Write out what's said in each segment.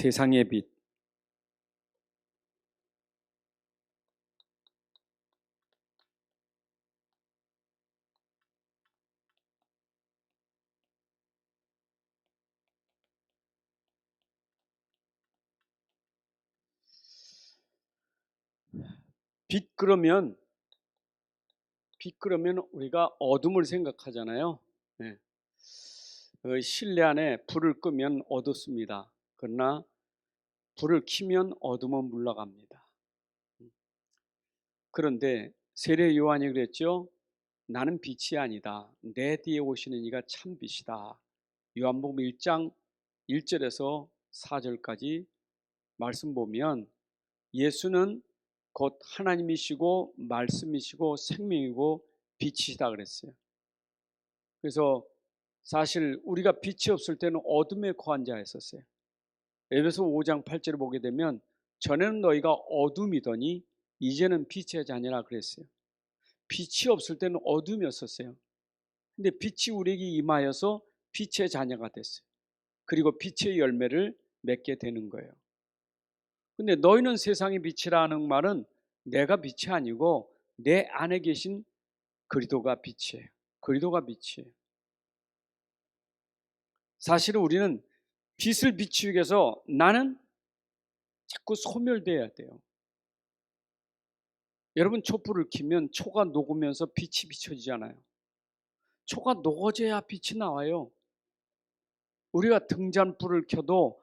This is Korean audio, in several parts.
세상의 빛. 빛 그러면 우리가 어둠을 생각하잖아요. 네. 실내 안에 불을 끄면 어둡습니다. 그러나 불을 켜면 어둠은 물러갑니다. 그런데 세례 요한이 그랬죠. 나는 빛이 아니다. 내 뒤에 오시는 이가 참 빛이다. 요한복음 1장 1절에서 4절까지 말씀 보면 예수는 곧 하나님이시고 말씀이시고 생명이고 빛이시다 그랬어요. 그래서 사실 우리가 빛이 없을 때는 어둠에 거한 자였었어요. 에베소 5장 8절을 보게 되면 전에는 너희가 어둠이더니 이제는 빛의 자녀라 그랬어요. 빛이 없을 때는 어둠이었었어요. 근데 빛이 우리에게 임하여서 빛의 자녀가 됐어요. 그리고 빛의 열매를 맺게 되는 거예요. 근데 너희는 세상의 빛이라는 말은 내가 빛이 아니고 내 안에 계신 그리스도가 빛이에요. 그리스도가 빛이에요. 사실은 우리는 빛을 비추기 위해서 나는 자꾸 소멸돼야 돼요. 여러분 촛불을 켜면 초가 녹으면서 빛이 비춰지잖아요. 초가 녹아져야 빛이 나와요. 우리가 등잔불을 켜도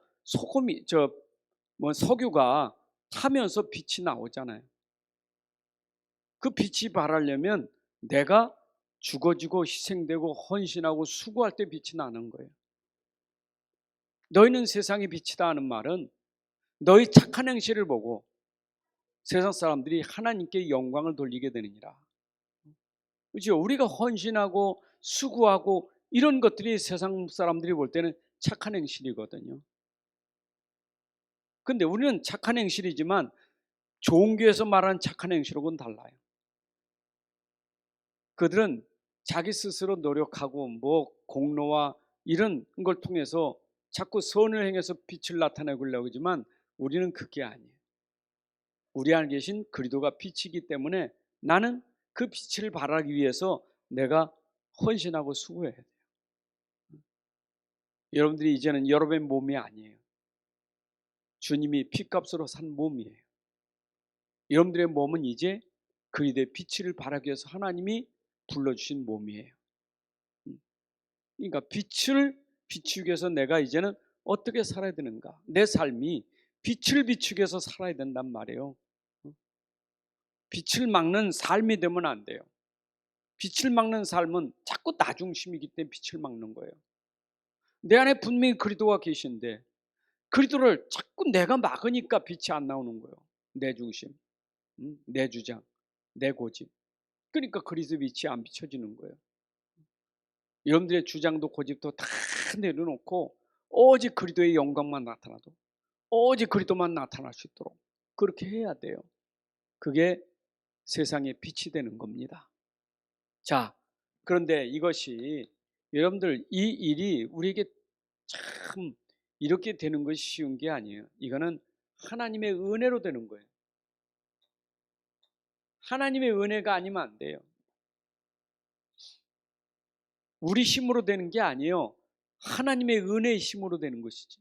석유가 타면서 빛이 나오잖아요. 그 빛이 발하려면 내가 죽어지고 희생되고 헌신하고 수고할 때 빛이 나는 거예요. 너희는 세상의 빛이다 하는 말은 너희 착한 행실을 보고 세상 사람들이 하나님께 영광을 돌리게 되느니라. 그렇죠? 우리가 헌신하고 수고하고 이런 것들이 세상 사람들이 볼 때는 착한 행실이거든요. 근데 우리는 착한 행실이지만 좋은 교회에서 말하는 착한 행실하고는 달라요. 그들은 자기 스스로 노력하고 공로와 이런 걸 통해서 자꾸 선을 행해서 빛을 나타내려고 하지만 우리는 그게 아니에요. 우리 안에 계신 그리스도가 빛이기 때문에 나는 그 빛을 발하기 위해서 내가 헌신하고 수고해야 돼요. 여러분들이 이제는 여러분의 몸이 아니에요. 주님이 피값으로 산 몸이에요. 여러분들의 몸은 이제 그리스도의 빛을 발하기 위해서 하나님이 불러주신 몸이에요. 그러니까 빛을 비추기 위해서 내가 이제는 어떻게 살아야 되는가? 내 삶이 빛을 비추기 위해서 살아야 된단 말이에요. 빛을 막는 삶이 되면 안 돼요. 빛을 막는 삶은 자꾸 나 중심이기 때문에 빛을 막는 거예요. 내 안에 분명히 그리스도가 계신데 그리스도를 자꾸 내가 막으니까 빛이 안 나오는 거예요. 내 중심, 내 주장, 내 고집. 그러니까 그리스도 빛이 안 비춰지는 거예요. 여러분들의 주장도 고집도 다 내려놓고 오직 그리스도의 영광만 나타나도 오직 그리스도만 나타날 수 있도록 그렇게 해야 돼요. 그게 세상의 빛이 되는 겁니다. 자, 그런데 이것이 여러분들 이 일이 우리에게 참 이렇게 되는 것이 쉬운 게 아니에요. 이거는 하나님의 은혜로 되는 거예요. 하나님의 은혜가 아니면 안 돼요. 우리 힘으로 되는 게 아니에요. 하나님의 은혜의 힘으로 되는 것이지.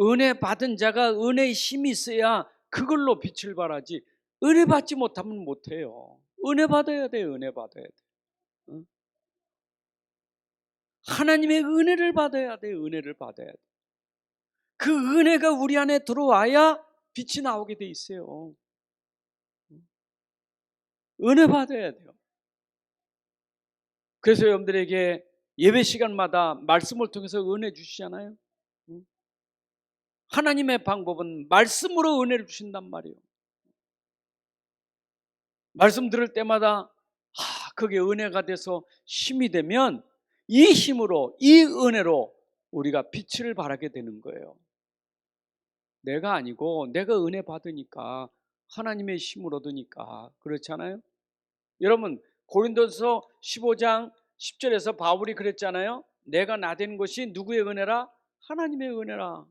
은혜 받은 자가 은혜의 힘이 있어야 그걸로 빛을 발하지 은혜 받지 못하면 못해요. 은혜 받아야 돼. 은혜 받아야 돼. 응? 하나님의 은혜를 받아야 돼. 은혜를 받아야 돼. 그 은혜가 우리 안에 들어와야 빛이 나오게 돼 있어요. 은혜 받아야 돼요. 그래서 여러분들에게 예배 시간마다 말씀을 통해서 은혜 주시잖아요. 하나님의 방법은 말씀으로 은혜를 주신단 말이에요. 말씀 들을 때마다 그게 은혜가 돼서 힘이 되면 이 힘으로 이 은혜로 우리가 빛을 발하게 되는 거예요. 내가 아니고 내가 은혜 받으니까 하나님의 힘을 얻으니까 그렇잖아요. 여러분 고린도서 15장 10절에서 바울이 그랬잖아요. 내가 나된 것이 누구의 은혜라? 하나님의 은혜라.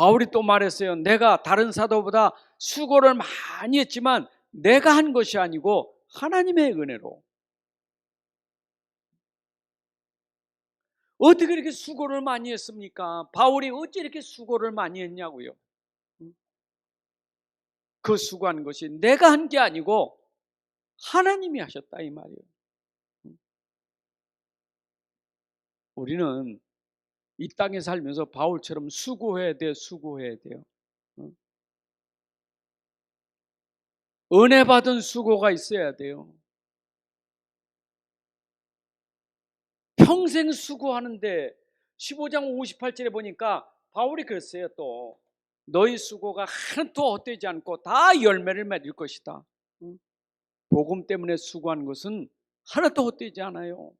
바울이 또 말했어요. 내가 다른 사도보다 수고를 많이 했지만 내가 한 것이 아니고 하나님의 은혜로. 어떻게 이렇게 수고를 많이 했습니까? 바울이 어찌 이렇게 수고를 많이 했냐고요. 그 수고한 것이 내가 한 게 아니고 하나님이 하셨다 이 말이에요. 우리는 이 땅에 살면서 바울처럼 수고해야 돼요. 수고해야 돼요. 은혜 받은 수고가 있어야 돼요. 평생 수고하는데 15장 58절에 보니까 바울이 그랬어요. 또 너희 수고가 하나도 헛되지 않고 다 열매를 맺을 것이다. 복음 때문에 수고한 것은 하나도 헛되지 않아요.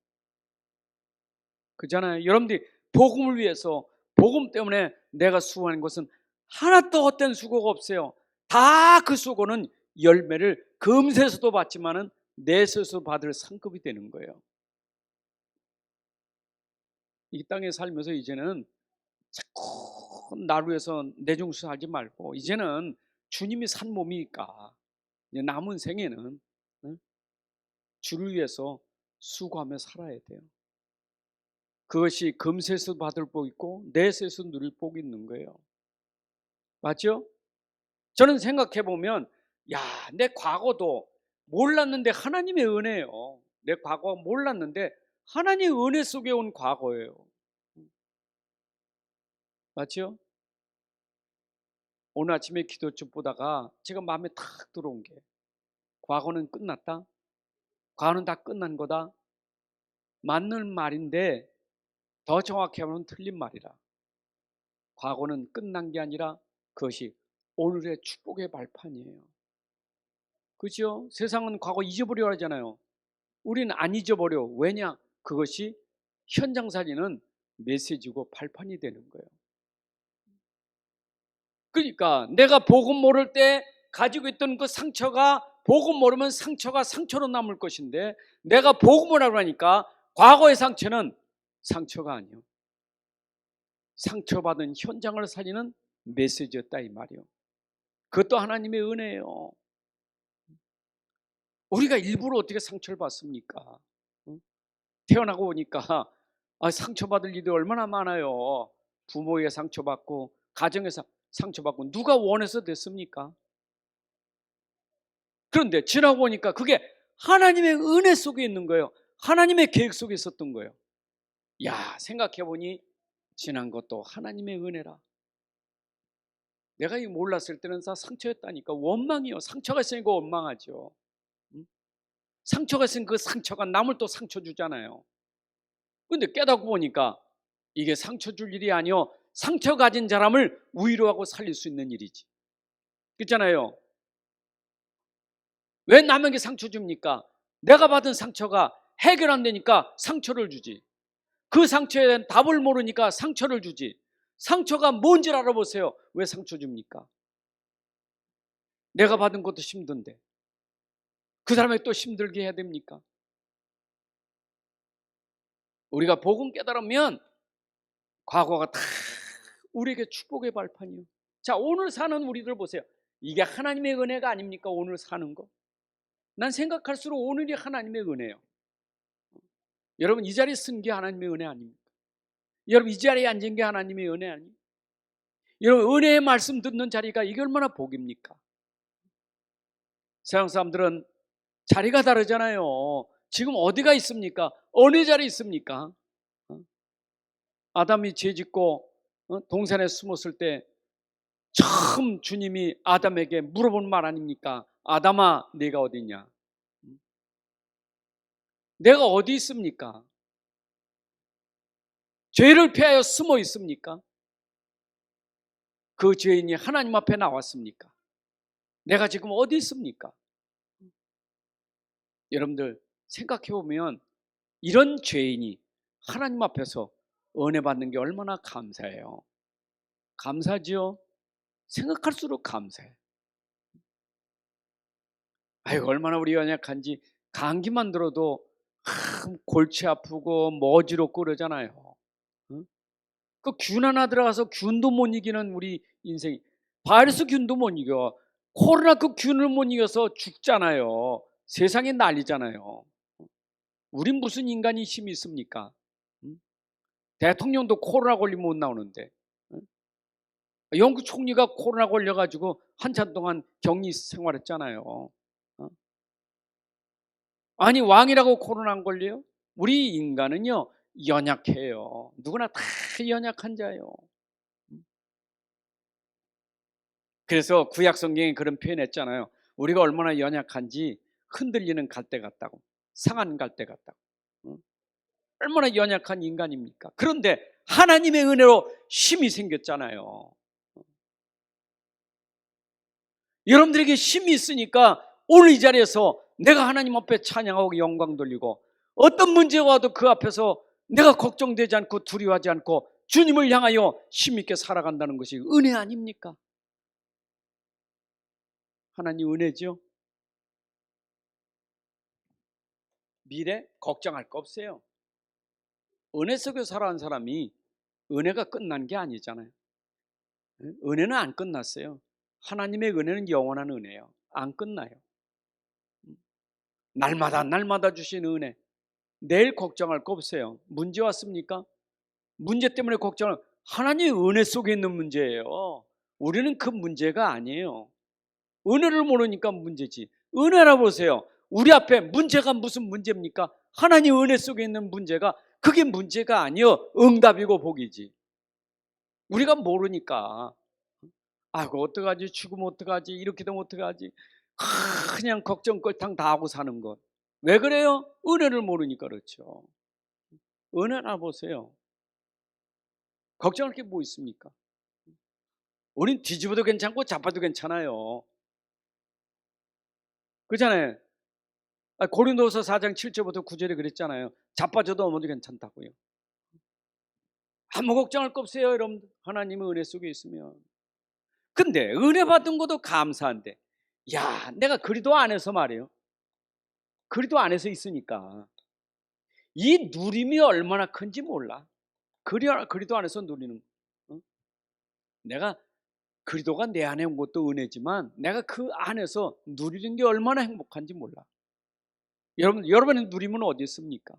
그잖아요. 여러분들이 복음을 위해서 복음 때문에 내가 수고하는 것은 하나도 헛된 수고가 없어요. 다 그 수고는 열매를 금세서도 받지만은 내세서 받을 상급이 되는 거예요. 이 땅에 살면서 이제는 자꾸 나를 위해서 내중수하지 말고 이제는 주님이 산 몸이니까 이제 남은 생에는 주를 위해서 수고하며 살아야 돼요. 그것이 금세서 받을 복 있고 내세서 누릴 복이 있는 거예요. 맞죠? 저는 생각해 보면 내 과거도 몰랐는데 하나님의 은혜예요. 내 과거 몰랐는데 하나님의 은혜 속에 온 과거예요. 맞죠? 오늘 아침에 기도 쭉 보다가 제가 마음에 탁 들어온 게 과거는 끝났다. 과거는 다 끝난 거다. 맞는 말인데 더 정확히 하면 틀린 말이라. 과거는 끝난 게 아니라 그것이 오늘의 축복의 발판이에요. 그렇죠? 세상은 과거 잊어버리려 하잖아요. 우리는 안 잊어버려. 왜냐? 그것이 현장 살리는 메시지고 발판이 되는 거예요. 그러니까 내가 복음 모를 때 가지고 있던 그 상처가 복음 모르면 상처가 상처로 남을 것인데 내가 복음을 하고 하니까 과거의 상처는 상처가 아니요. 상처받은 현장을 살리는 메시지였다 이 말이요. 그것도 하나님의 은혜예요. 우리가 일부러 어떻게 상처를 받습니까? 태어나고 보니까 상처받을 일이 얼마나 많아요. 부모에게 상처받고 가정에서 상처받고 누가 원해서 됐습니까? 그런데 지나고 보니까 그게 하나님의 은혜 속에 있는 거예요. 하나님의 계획 속에 있었던 거예요. 생각해보니 지난 것도 하나님의 은혜라. 내가 이 몰랐을 때는 다 상처였다니까. 원망이요. 상처가 있으니까 원망하죠. 상처가 있으면 그 상처가 남을 또 상처 주잖아요. 그런데 깨닫고 보니까 이게 상처 줄 일이 아니요. 상처 가진 사람을 위로하고 살릴 수 있는 일이지. 그렇잖아요. 왜 남에게 상처 줍니까? 내가 받은 상처가 해결 안 되니까 상처를 주지. 그 상처에 대한 답을 모르니까 상처를 주지. 상처가 뭔지 알아보세요. 왜 상처 줍니까? 내가 받은 것도 힘든데 그 사람에게 또 힘들게 해야 됩니까? 우리가 복음 깨달으면 과거가 다 우리에게 축복의 발판이요. 자, 오늘 사는 우리들 보세요. 이게 하나님의 은혜가 아닙니까? 오늘 사는 거. 난 생각할수록 오늘이 하나님의 은혜예요. 여러분 이 자리에 쓴 게 하나님의 은혜 아닙니까? 여러분 이 자리에 앉은 게 하나님의 은혜 아닙니까? 여러분 은혜의 말씀 듣는 자리가 이게 얼마나 복입니까? 세상 사람들은 자리가 다르잖아요. 지금 어디가 있습니까? 어느 자리에 있습니까? 아담이 죄짓고 동산에 숨었을 때 처음 주님이 아담에게 물어본 말 아닙니까? 아담아 네가 어디 있냐? 내가 어디 있습니까? 죄를 피하여 숨어 있습니까? 그 죄인이 하나님 앞에 나왔습니까? 내가 지금 어디 있습니까? 여러분들 생각해보면 이런 죄인이 하나님 앞에서 은혜 받는 게 얼마나 감사해요. 감사지요? 생각할수록 감사해. 아이고 얼마나 우리 연약한지 감기만 들어도 골치 아프고 뭐 어지럽고 그러잖아요. 응? 그 균 하나 들어가서 균도 못 이기는 우리 인생이, 바이러스 균도 못 이겨. 코로나 그 균을 못 이겨서 죽잖아요. 세상에 난리잖아요. 우린 무슨 인간이 힘이 있습니까? 대통령도 코로나 걸리면 못 나오는데, 영국 총리가 코로나 걸려가지고 한참 동안 격리 생활했잖아요. 아니, 왕이라고 코로나 안 걸려요? 우리 인간은요 연약해요. 누구나 다 연약한 자예요. 그래서 구약 성경에 그런 표현했잖아요. 우리가 얼마나 연약한지 흔들리는 갈대 같다고, 상한 갈대 같다고. 얼마나 연약한 인간입니까? 그런데 하나님의 은혜로 힘이 생겼잖아요. 여러분들에게 힘이 있으니까 오늘 이 자리에서 내가 하나님 앞에 찬양하고 영광 돌리고, 어떤 문제가 와도 그 앞에서 내가 걱정되지 않고 두려워하지 않고 주님을 향하여 힘있게 살아간다는 것이 은혜 아닙니까? 하나님 은혜죠. 미래 걱정할 거 없어요. 은혜 속에 살아온 사람이 은혜가 끝난 게 아니잖아요. 은혜는 안 끝났어요. 하나님의 은혜는 영원한 은혜예요. 안 끝나요. 날마다 주신 은혜. 내일 걱정할 거 없어요. 문제 왔습니까? 문제 때문에 걱정을, 하나님의 은혜 속에 있는 문제예요. 우리는 그 문제가 아니에요. 은혜를 모르니까 문제지. 은혜라 보세요. 우리 앞에 문제가 무슨 문제입니까? 하나님 은혜 속에 있는 문제가, 그게 문제가 아니요 응답이고 복이지. 우리가 모르니까 아이고 어떡하지, 죽으면 어떡하지, 이렇게 되면 어떡하지, 그냥 걱정 꼴탕 다 하고 사는 것. 왜 그래요? 은혜를 모르니까 그렇죠. 은혜나 보세요. 걱정할 게 뭐 있습니까? 우린 뒤집어도 괜찮고 자빠도 괜찮아요. 그렇잖아요. 고린도서 4장 7절부터 9절에 그랬잖아요. 자빠져도 넘어도 괜찮다고요. 아무 걱정할 거 없어요, 여러분. 하나님의 은혜 속에 있으면. 근데 은혜 받은 것도 감사한데, 야, 내가 그리도 안에서 말이에요. 그리도 안에서 있으니까 이 누림이 얼마나 큰지 몰라. 그리도 안에서 누리는. 내가 그리도가 내 안에 온 것도 은혜지만 내가 그 안에서 누리는 게 얼마나 행복한지 몰라. 여러분의 누림은 어디 있습니까?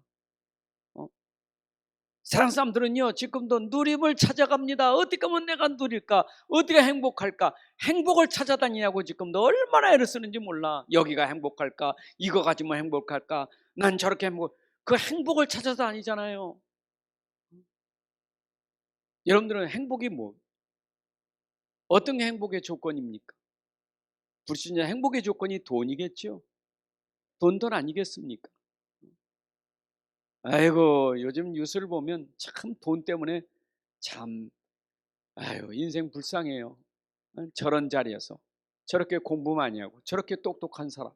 세상 사람들은요 지금도 누림을 찾아갑니다. 어떻게 하면 내가 누릴까? 어떻게 행복할까? 행복을 찾아다니냐고 지금도 얼마나 애를 쓰는지 몰라. 여기가 행복할까? 이거 가지면 행복할까? 난 저렇게 그 행복을 찾아다니잖아요. 여러분들은 행복이 뭐, 어떤 게 행복의 조건입니까? 불신자 행복의 조건이 돈이겠죠. 돈 아니겠습니까? 아이고 요즘 뉴스를 보면 참 돈 때문에 참 아유 인생 불쌍해요. 저런 자리에서 저렇게 공부 많이 하고 저렇게 똑똑한 사람,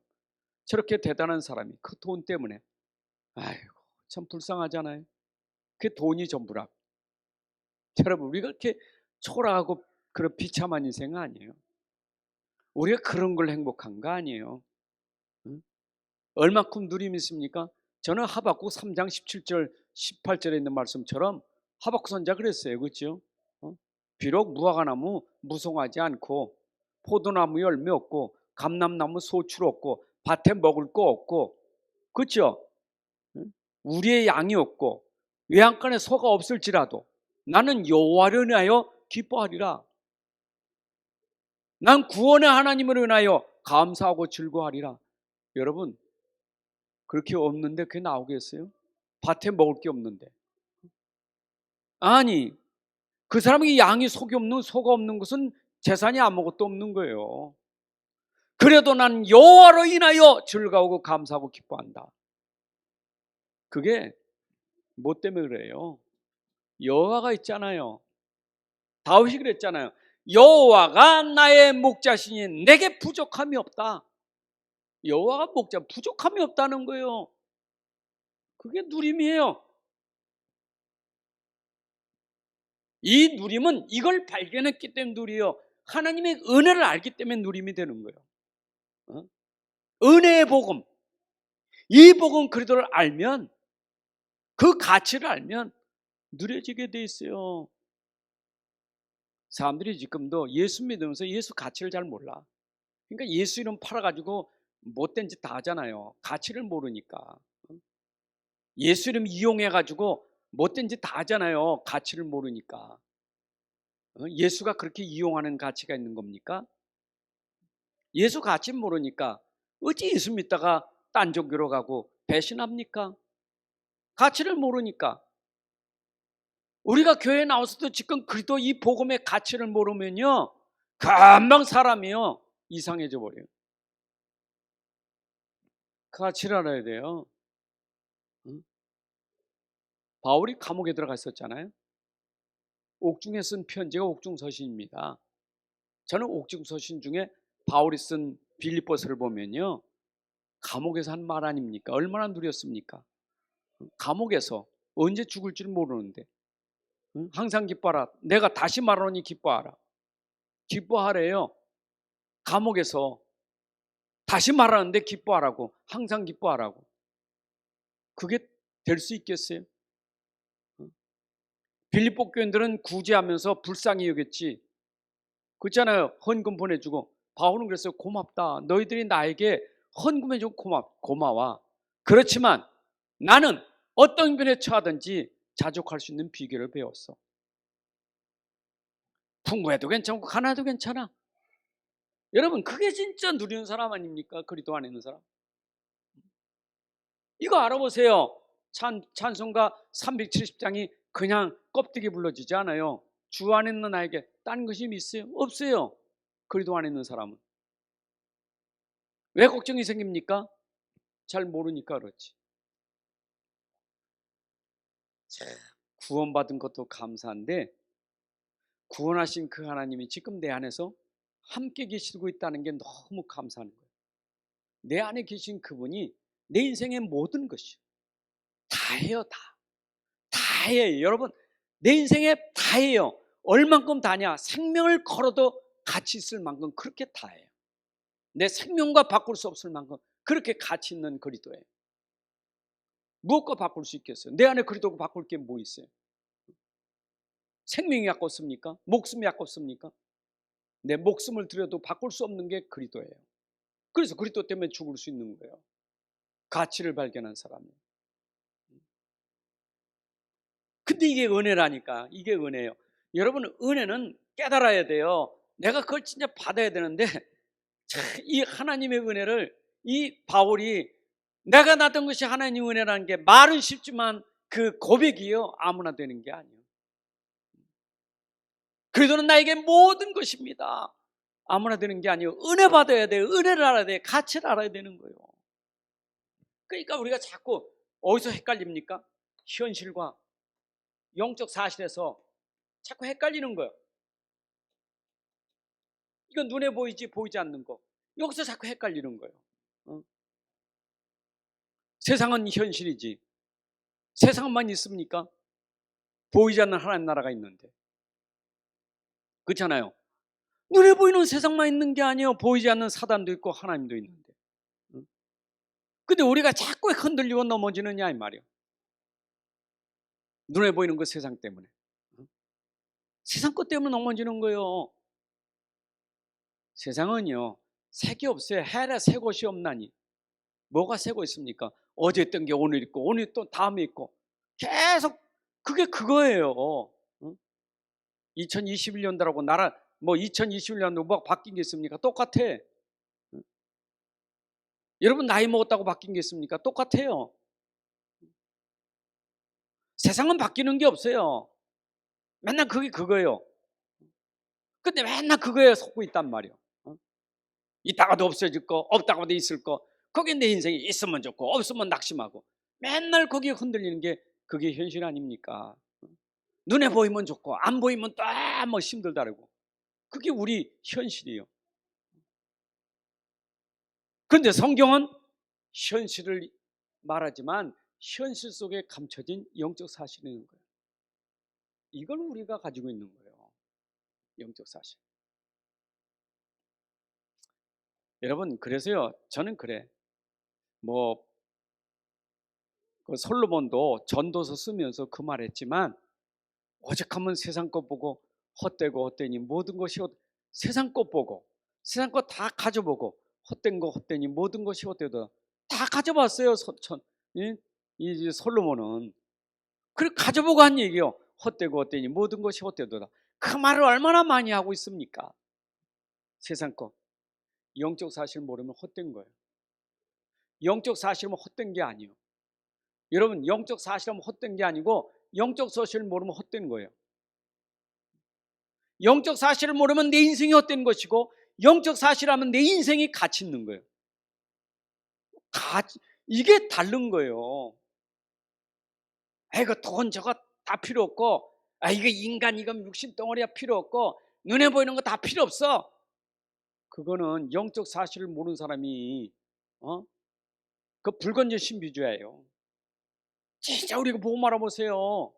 저렇게 대단한 사람이 그 돈 때문에 아이고 참 불쌍하잖아요. 그게 돈이 전부라. 여러분 우리가 그렇게 초라하고 그런 비참한 인생은 아니에요. 우리가 그런 걸 행복한 거 아니에요. 응? 얼마큼 누림이 있습니까? 저는 하박국 3장 17절 18절에 있는 말씀처럼 하박국 선지자 그랬어요. 그렇죠? 비록 무화과나무 무성하지 않고 포도나무 열매 없고 감람나무 소출 없고 밭에 먹을 거 없고, 그렇죠? 우리의 양이 없고 외양간에 소가 없을지라도 나는 여호와를 인하여 기뻐하리라. 난 구원의 하나님을 인하여 감사하고 즐거워하리라. 여러분 그렇게 없는데 그게 나오겠어요? 밭에 먹을 게 없는데. 아니 그 사람이 양이 소가 없는 것은 재산이 아무것도 없는 거예요. 그래도 난 여호와로 인하여 즐거워하고 감사하고 기뻐한다. 그게 뭐 때문에 그래요? 여호와가 있잖아요. 다윗이 그랬잖아요. 여호와가 나의 목자시니 내게 부족함이 없다. 여호와가 목자, 부족함이 없다는 거예요. 그게 누림이에요. 이 누림은 이걸 발견했기 때문에 누리요. 하나님의 은혜를 알기 때문에 누림이 되는 거예요. 은혜의 복음, 이 복음 그리도를 알면, 그 가치를 알면 누려지게 돼 있어요. 사람들이 지금도 예수 믿으면서 예수 가치를 잘 몰라. 그러니까 예수 이름 팔아가지고 못된 짓 다 하잖아요. 가치를 모르니까. 예수 이름 이용해가지고 못된 짓 다 하잖아요. 가치를 모르니까. 예수가 그렇게 이용하는 가치가 있는 겁니까? 예수 가치 모르니까 어찌 예수 믿다가 딴 종교로 가고 배신합니까? 가치를 모르니까. 우리가 교회에 나와서도 지금 그리도 이 복음의 가치를 모르면요, 금방 사람이요 이상해져 버려요. 가치를 알아야 돼요. 응? 바울이 감옥에 들어가 있었잖아요. 옥중에 쓴 편지가 옥중서신입니다. 저는 옥중서신 중에 바울이 쓴 빌립보서를 보면요, 감옥에서 한 말 아닙니까? 얼마나 누렸습니까? 감옥에서 언제 죽을 줄 모르는데 항상 기뻐하라. 내가 다시 말하노니 기뻐하라. 기뻐하래요. 감옥에서 다시 말하는데 기뻐하라고. 항상 기뻐하라고. 그게 될 수 있겠어요? 빌립보 교인들은 구제하면서 불쌍히 여겼지. 그렇잖아요. 헌금 보내주고. 바울은 그랬어요. 고맙다. 너희들이 나에게 헌금해주고 고마워. 그렇지만 나는 어떤 변에 처하든지 자족할 수 있는 비결을 배웠어. 풍부해도 괜찮고 가난해도 괜찮아. 여러분, 그게 진짜 누리는 사람 아닙니까? 그리스도 안에 있는 사람. 이거 알아보세요. 찬송가 370장이 그냥 껍데기 불러지지 않아요. 주 안에 있는 나에게 딴 것이 있어요? 없어요. 그리스도 안에 있는 사람은. 왜 걱정이 생깁니까? 잘 모르니까 그렇지. 구원받은 것도 감사한데 구원하신 그 하나님이 지금 내 안에서 함께 계시고 있다는 게 너무 감사한 거예요. 내 안에 계신 그분이 내 인생의 모든 것이 다예요. 다예요. 여러분, 내 인생에 다예요. 얼만큼 다냐? 생명을 걸어도 가치 있을 만큼 그렇게 다예요. 내 생명과 바꿀 수 없을 만큼 그렇게 가치 있는 그리스도예요. 무엇과 바꿀 수 있겠어요? 내 안에 그리스도가 바꿀 게 뭐 있어요? 생명이 아깝습니까? 목숨이 아깝습니까? 내 목숨을 들여도 바꿀 수 없는 게 그리스도예요. 그래서 그리스도 때문에 죽을 수 있는 거예요. 가치를 발견한 사람이에요. 근데 이게 은혜라니까. 이게 은혜예요. 여러분, 은혜는 깨달아야 돼요. 내가 그걸 진짜 받아야 되는데 이 하나님의 은혜를 이 바울이 내가 낳던 것이 하나님의 은혜라는 게 말은 쉽지만 그 고백이요 아무나 되는 게 아니에요. 그리스도는 나에게 모든 것입니다. 아무나 되는 게 아니에요. 은혜 받아야 돼요. 은혜를 알아야 돼요. 가치를 알아야 되는 거예요. 그러니까 우리가 자꾸 어디서 헷갈립니까? 현실과 영적 사실에서 자꾸 헷갈리는 거예요. 이건 눈에 보이지 보이지 않는 거. 여기서 자꾸 헷갈리는 거예요. 세상은 현실이지. 세상만 있습니까? 보이지 않는 하나님 나라가 있는데. 그렇잖아요. 눈에 보이는 세상만 있는 게 아니에요. 보이지 않는 사단도 있고 하나님도 있는데. 근데 우리가 자꾸 흔들리고 넘어지느냐 이 말이에요. 눈에 보이는 그 세상 때문에. 세상 것 때문에 넘어지는 거예요. 세상은요, 색이 없어요. 해라 새 곳이 없나니. 뭐가 새고 있습니까? 어제 있던 게 오늘 있고 오늘 또 다음에 있고 계속 그게 그거예요. 2021년도라고 나라 뭐 2021년도 뭐 바뀐 게 있습니까? 똑같아. 여러분 나이 먹었다고 바뀐 게 있습니까? 똑같아요. 세상은 바뀌는 게 없어요. 맨날 그게 그거예요. 근데 맨날 그거에 속고 있단 말이에요. 있다가도 없어질 거, 없다가도 있을 거. 거기에 내 인생이 있으면 좋고 없으면 낙심하고 맨날 거기에 흔들리는 게 그게 현실 아닙니까? 눈에 보이면 좋고 안 보이면 또 뭐 힘들다라고. 그게 우리 현실이에요. 그런데 성경은 현실을 말하지만 현실 속에 감춰진 영적 사실이 있는 거예요. 이걸 우리가 가지고 있는 거예요. 영적 사실. 여러분, 그래서요, 저는 그래. 그 솔로몬도 전도서 쓰면서 그 말했지만 오죽하면 세상 것 보고 헛되고 헛되니 모든 것이 세상 것 보고 세상 것 다 가져보고 헛된 거 헛되니 모든 것이 헛되다 다 가져봤어요. 이 솔로몬은 그래 가져보고 한 얘기요. 헛되고 헛되니 모든 것이 헛되도다. 그 말을 얼마나 많이 하고 있습니까? 세상 것 영적 사실 모르면 헛된 거예요. 영적 사실은 헛된 게 아니에요. 여러분 영적 사실은 헛된 게 아니고 영적 사실을 모르면 헛된 거예요. 영적 사실을 모르면 내 인생이 헛된 것이고 영적 사실하면 내 인생이 가치 있는 거예요. 이게 다른 거예요. 이거 돈 저거 다 필요 없고 이거 인간 이거 육신 덩어리가 필요 없고 눈에 보이는 거 다 필요 없어. 그거는 영적 사실을 모르는 사람이 그 불건전 신비주의예요. 진짜 우리가 보고 말아보세요.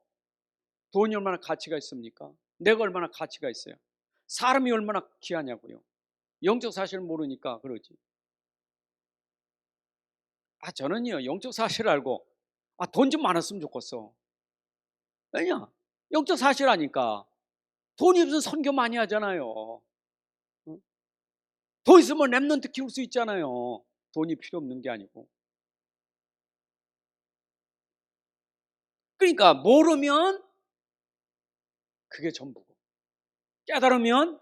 돈이 얼마나 가치가 있습니까? 내가 얼마나 가치가 있어요? 사람이 얼마나 귀하냐고요. 영적 사실을 모르니까 그러지. 저는요 영적 사실을 알고 돈 좀 많았으면 좋겠어. 왜냐? 영적 사실 아니까. 돈이 없으면 선교 많이 하잖아요. 돈 있으면 랩런트 키울 수 있잖아요. 돈이 필요 없는 게 아니고. 그러니까 모르면 그게 전부고 깨달으면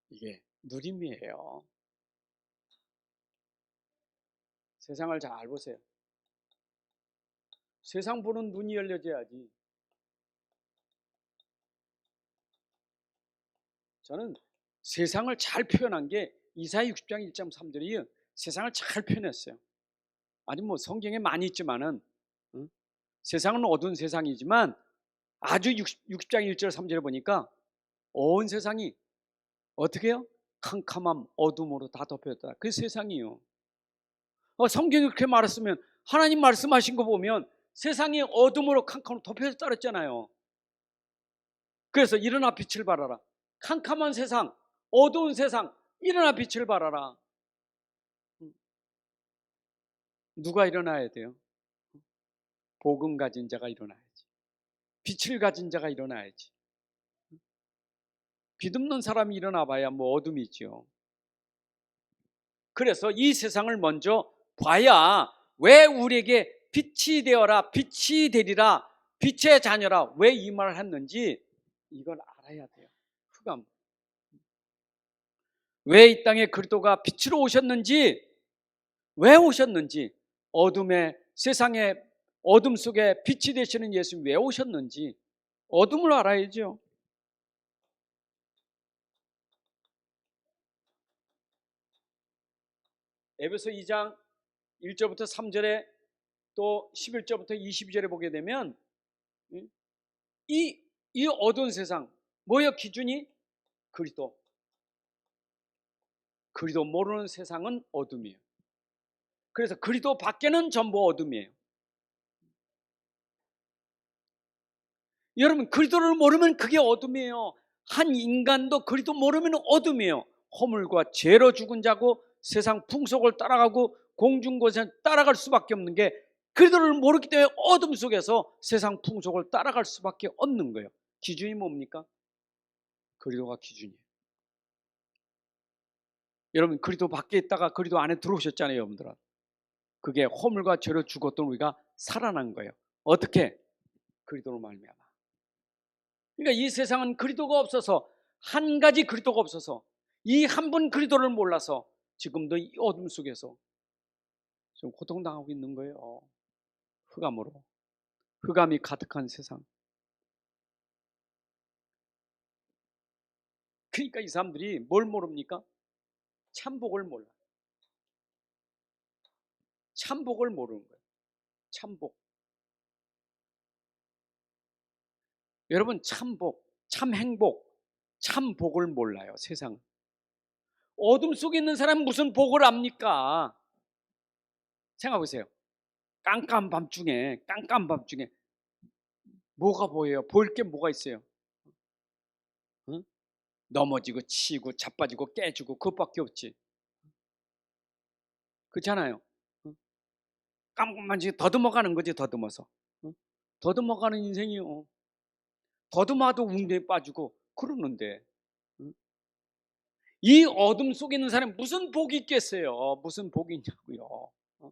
이게 누림이에요. 세상을 잘 보세요. 세상 보는 눈이 열려져야지. 저는 세상을 잘 표현한 게 이사야 60장 1장 3절이 세상을 잘 표현했어요. 아니 뭐 성경에 많이 있지만은 세상은 어두운 세상이지만 아주 60장 1절 3절에 보니까 온 세상이 어떻게 해요? 캄캄함 어둠으로 다 덮였다. 그 세상이요. 성경이 그렇게 말했으면 하나님 말씀하신 거 보면 세상이 어둠으로 캄캄으로 덮여졌다 그랬잖아요. 그래서 일어나 빛을 발하라. 캄캄한 세상, 어두운 세상, 일어나 빛을 발하라. 누가 일어나야 돼요? 복음 가진 자가 일어나야지. 빛을 가진 자가 일어나야지. 빛 없는 사람이 일어나 봐야 뭐 어둠이죠. 그래서 이 세상을 먼저 봐야 왜 우리에게 빛이 되어라, 빛이 되리라, 빛의 자녀라 왜 이 말을 했는지 이걸 알아야 돼요. 흑암. 왜 이 땅에 그리스도가 빛으로 오셨는지, 왜 오셨는지, 어둠의 세상의 어둠 속에 빛이 되시는 예수님 왜 오셨는지 어둠을 알아야죠. 에베소 2장 1절부터 3절에 또 11절부터 22절에 보게 되면 이 어두운 세상 뭐예요? 기준이 그리스도. 그리스도 모르는 세상은 어둠이에요. 그래서 그리스도 밖에는 전부 어둠이에요. 여러분 그리스도를 모르면 그게 어둠이에요. 한 인간도 그리스도 모르면 어둠이에요. 허물과 죄로 죽은 자고 세상 풍속을 따라가고 공중곳에 따라갈 수밖에 없는 게 그리스도를 모르기 때문에 어둠 속에서 세상 풍속을 따라갈 수밖에 없는 거예요. 기준이 뭡니까? 그리스도가 기준이에요. 여러분 그리스도 밖에 있다가 그리스도 안에 들어오셨잖아요. 여러분들은. 그게 허물과 죄로 죽었던 우리가 살아난 거예요. 어떻게? 그리스도로 말미암아. 그러니까 이 세상은 그리스도가 없어서 한 가지 그리스도가 없어서 이 한 분 그리스도를 몰라서 지금도 이 어둠 속에서 좀 고통당하고 있는 거예요. 흑암으로. 흑암이 가득한 세상. 그러니까 이 사람들이 뭘 모릅니까? 참복을 몰라. 참복을 모르는 거예요. 참복. 여러분 참복, 참행복, 참복을 몰라요. 세상은. 어둠 속에 있는 사람은 무슨 복을 압니까? 생각해 보세요. 깜깜한 밤중에 뭐가 보여요? 보일 게 뭐가 있어요? 응? 넘어지고 치고 자빠지고 깨지고 그것밖에 없지. 그렇잖아요. 응? 깜깜한 지금 더듬어가는 거지. 더듬어서. 응? 더듬어가는 인생이요. 더듬어도 웅덩이에 빠지고 그러는데, 응? 이 어둠 속에 있는 사람이 무슨 복이 있겠어요? 무슨 복이 있냐고요. 어?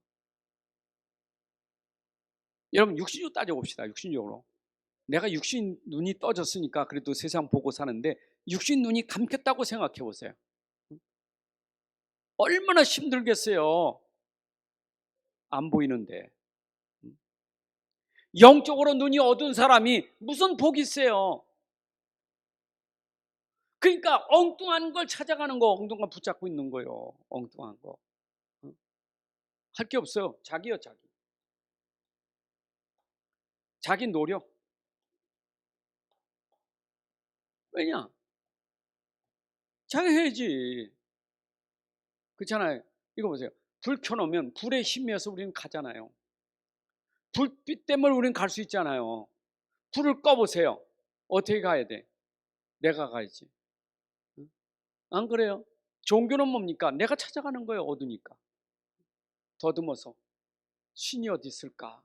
여러분 육신적으로 따져봅시다. 육신적으로. 내가 육신 눈이 떠졌으니까 그래도 세상 보고 사는데 육신 눈이 감겼다고 생각해 보세요. 얼마나 힘들겠어요. 안 보이는데. 영적으로 눈이 어두운 사람이 무슨 복이 있어요. 그러니까 엉뚱한 걸 찾아가는 거, 엉뚱한 거 붙잡고 있는 거예요. 엉뚱한 거. 할 게 없어요. 자기요, 자기. 자기 노력. 왜냐? 자기 해야지. 그렇잖아요. 이거 보세요. 불 켜놓으면 불의 힘이어서 우리는 가잖아요. 불빛 때문에 우리는 갈 수 있잖아요. 불을 꺼보세요. 어떻게 가야 돼? 내가 가야지. 응? 안 그래요? 종교는 뭡니까? 내가 찾아가는 거예요. 어두니까. 더듬어서. 신이 어디 있을까?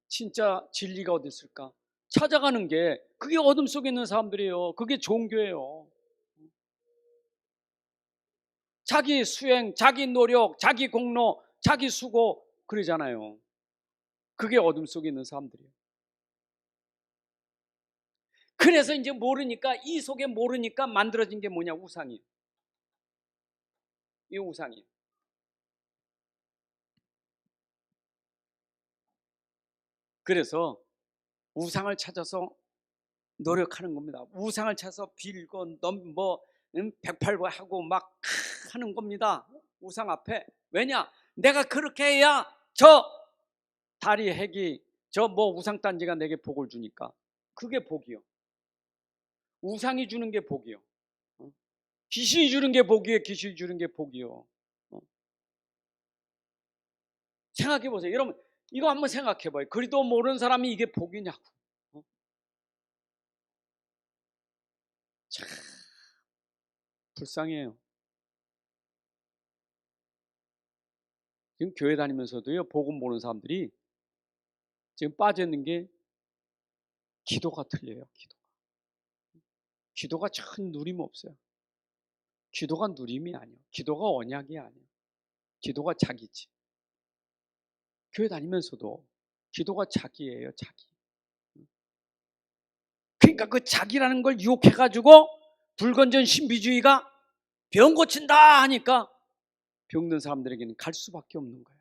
진짜 진리가 어디 있을까? 찾아가는 게 그게 어둠 속에 있는 사람들이에요. 그게 종교예요. 자기 수행, 자기 노력, 자기 공로, 자기 수고 그러잖아요. 그게 어둠 속에 있는 사람들이에요. 그래서 이제 모르니까 이 속에 모르니까 만들어진 게 뭐냐? 우상이에요. 이 우상이에요. 그래서 우상을 찾아서 노력하는 겁니다. 우상을 찾아서 빌고 뭐 108고 막 하는 겁니다. 우상 앞에. 왜냐? 내가 그렇게 해야 저 다리 핵이 저 뭐 우상단지가 내게 복을 주니까. 그게 복이요. 우상이 주는 게 복이요. 어? 귀신이 주는 게 복이에요. 귀신이 주는 게 복이요. 어? 생각해 보세요. 여러분 이거 한번 생각해 봐요. 그리도 모르는 사람이 이게 복이냐고. 어? 참 불쌍해요. 지금 교회 다니면서도요. 복음 모르는 사람들이 지금 빠져 있는 게 기도가 틀려요. 기도가 참 누림 없어요. 기도가 누림이 아니에요. 기도가 언약이 아니에요. 기도가 자기지. 교회 다니면서도 기도가 자기예요. 자기. 그러니까 그 자기라는 걸 유혹해가지고 불건전 신비주의가 병 고친다 하니까 병든 사람들에게는 갈 수밖에 없는 거예요.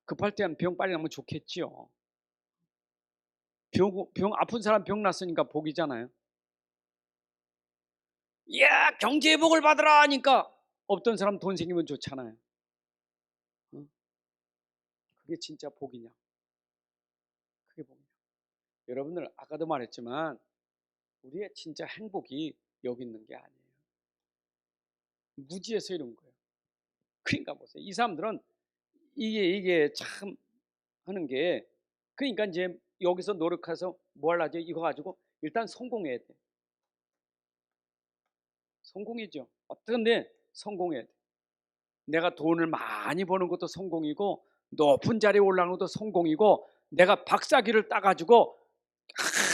급할 때는 병 빨리 나면 좋겠지요. 병 아픈 사람 병 났으니까 복이잖아요. 이야 경제의 복을 받으라 하니까 없던 사람 돈 생기면 좋잖아요. 그게 진짜 복이냐? 그게 복이냐? 여러분들 아까도 말했지만 우리의 진짜 행복이 여기 있는 게 아니에요. 무지에서 이런 거예요. 그러니까 보세요. 이 사람들은 이게 참 하는 게 그러니까 이제 여기서 노력해서 뭐 하려고 이거 가지고 일단 성공해야 돼. 성공이죠. 어떤데 성공해야 돼. 내가 돈을 많이 버는 것도 성공이고 높은 자리에 올라가는 것도 성공이고 내가 박사기를 따가지고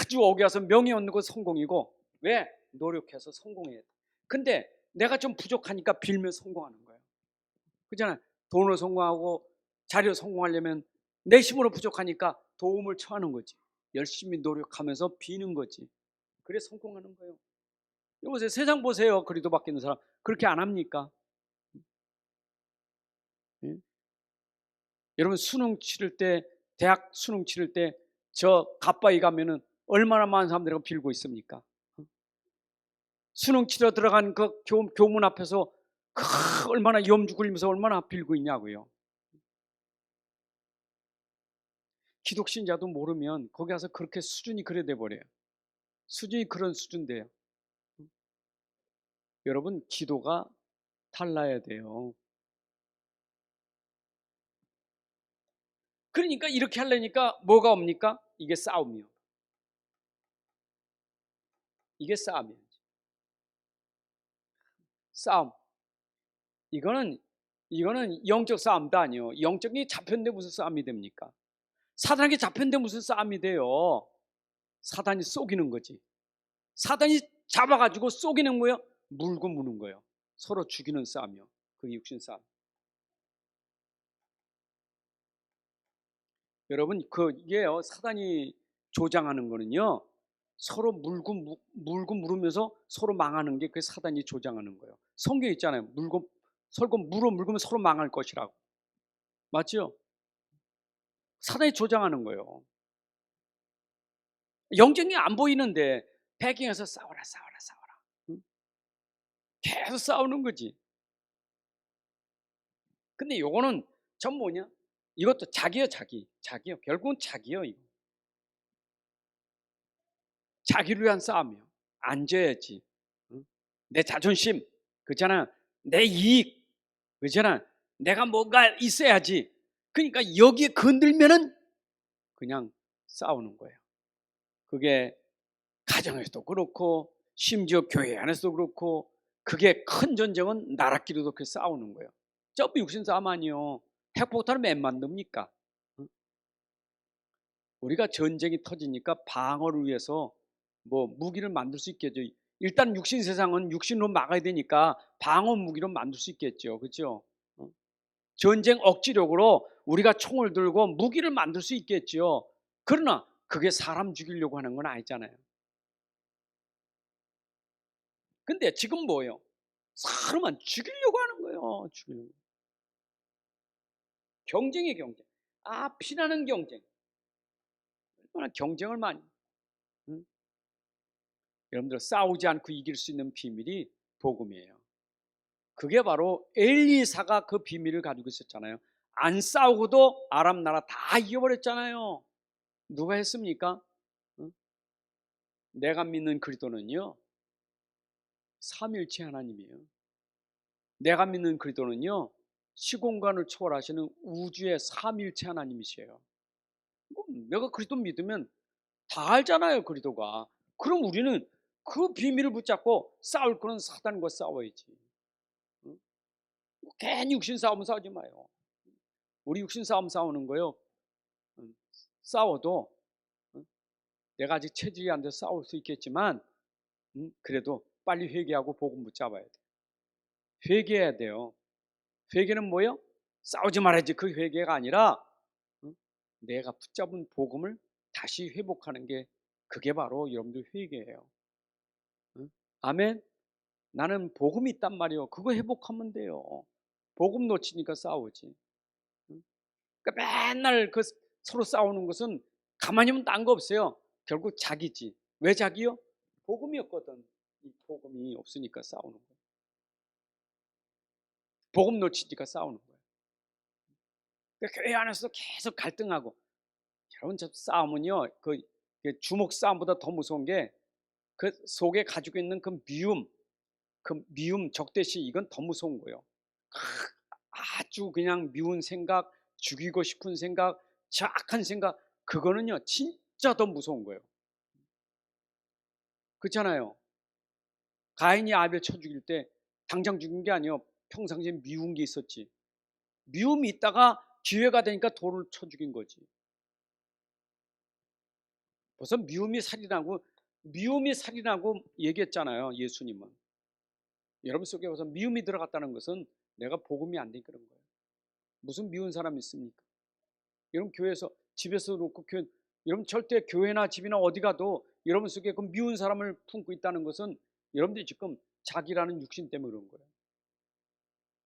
아주 어기 와서 명예 얻는 것도 성공이고 왜? 노력해서 성공해야 돼. 근데 내가 좀 부족하니까 빌면 성공하는 거예요. 그렇잖아요. 돈을 성공하고 자리를 성공하려면 내 힘으로 부족하니까 도움을 청하는 거지. 열심히 노력하면서 비는 거지. 그래 성공하는 거예요. 여보세요. 세상 보세요. 그리도 바뀌는 사람 그렇게 안 합니까? 예? 여러분 수능 치를 때 대학 수능 치를 때 저 가빠이 가면은 얼마나 많은 사람들이 빌고 있습니까? 수능 치러 들어간 그 교문 앞에서 얼마나 염주 굴리면서 얼마나 빌고 있냐고요. 기독신자도 모르면 거기 가서 그렇게 수준이 그래 돼 버려요. 수준이 그런 수준인데요. 여러분 기도가 달라야 돼요. 그러니까 이렇게 하려니까 뭐가 옵니까? 이게 싸움이요. 이게 싸움이에요. 싸움. 이거는 이거는 영적 싸움도 아니에요. 영적이 잡혔는데 무슨 싸움이 됩니까? 사단에게 잡혔는데 무슨 싸움이 돼요? 사단이 속이는 거지. 사단이 잡아가지고 속이는 거예요. 물고 무는 거예요. 서로 죽이는 싸움이요. 그게 육신 싸움. 여러분, 이게요, 사단이 조장하는 거는요, 서로 물고 물으면서 서로 망하는 게 그게 사단이 조장하는 거예요. 성경에 있잖아요. 물으면 서로 망할 것이라고. 맞죠? 사단이 조장하는 거예요. 영적이 안 보이는데 배경에서 싸워라. 응? 계속 싸우는 거지. 근데 요거는 전 뭐냐? 이것도 자기요. 결국은 자기요. 이거. 자기를 위한 싸움이요. 앉아야지. 응? 내 자존심, 그렇잖아. 내 이익, 그렇잖아. 내가 뭔가 있어야지. 그러니까 여기에 건들면은 그냥 싸우는 거예요. 그게 가정에서도 그렇고 심지어 교회 안에서도 그렇고, 그게 큰 전쟁은 나라끼리도 그렇게 싸우는 거예요. 전부 육신 싸움 아니요. 핵폭탄을 왜 만듭니까? 응? 우리가 전쟁이 터지니까 방어를 위해서 뭐 무기를 만들 수 있겠죠. 일단 육신 세상은 육신으로 막아야 되니까 방어 무기로 만들 수 있겠죠. 그렇죠? 전쟁 억지력으로 우리가 총을 들고 무기를 만들 수 있겠죠. 그러나 그게 사람 죽이려고 하는 건 아니잖아요. 근데 지금 뭐예요? 사람만 죽이려고 하는 거예요. 죽이려고. 경쟁이 경쟁. 피나는 경쟁. 얼마나 경쟁을 많이. 응? 여러분들, 싸우지 않고 이길 수 있는 비밀이 복음이에요. 그게 바로 엘리사가 그 비밀을 가지고 있었잖아요. 안 싸우고도 아람 나라 다 이겨버렸잖아요. 누가 했습니까? 응? 내가 믿는 그리스도는요, 삼일체 하나님이에요. 내가 믿는 그리스도는요, 시공간을 초월하시는 우주의 삼일체 하나님이세요. 내가 그리스도 믿으면 다 알잖아요, 그리스도가. 그럼 우리는 그 비밀을 붙잡고 싸울 거는 사단과 싸워야지. 응? 괜히 육신 싸움 싸우지 마요. 우리 육신 싸움 싸우는 거요, 싸워도 내가 아직 체질이 안 돼서 싸울 수 있겠지만, 그래도 빨리 회개하고 복음 붙잡아야 돼. 회개해야 돼요. 회개는 뭐예요? 싸우지 말아야지, 그 회개가 아니라 내가 붙잡은 복음을 다시 회복하는 게, 그게 바로 여러분들 회개예요. 아멘. 나는 복음이 있단 말이에요. 그거 회복하면 돼요. 복음 놓치니까 싸우지. 그러니까 맨날 서로 싸우는 것은 가만히 보면 딴 거 없어요. 결국 자기지. 왜 자기요? 복음이 없거든. 이 복음이 없으니까 싸우는 거예요. 복음 놓치니까 싸우는 거예요. 그러니까 교회 안에서 계속 갈등하고. 여러분, 저 싸움은요, 그 주먹 싸움보다 더 무서운 게 그 속에 가지고 있는 그 미움, 적대시, 이건 더 무서운 거예요. 아주 그냥 미운 생각, 죽이고 싶은 생각, 악한 생각, 그거는요 진짜 더 무서운 거예요. 그렇잖아요. 가인이 아벨 쳐 죽일 때 당장 죽인 게 아니에요. 평상시에 미운 게 있었지. 미움이 있다가 기회가 되니까 돌을 쳐 죽인 거지. 벌써 미움이 살인하고 얘기했잖아요, 예수님은. 여러분 속에 벌써 미움이 들어갔다는 것은 내가 복음이 안 되니 그런 거예요. 무슨 미운 사람이 있습니까? 여러분, 교회에서, 집에서 놓고 여러분 절대 교회나 집이나 어디 가도 여러분 속에 그 미운 사람을 품고 있다는 것은 여러분들이 지금 자기라는 육신 때문에 그런 거예요.